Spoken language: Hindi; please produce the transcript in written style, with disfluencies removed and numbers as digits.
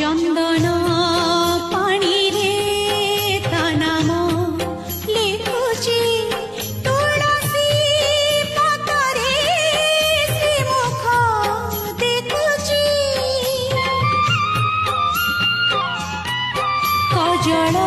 चंदन पानी रे ता नाम लिखुची तुलसी पतरे श्रीमुख देखुची कजल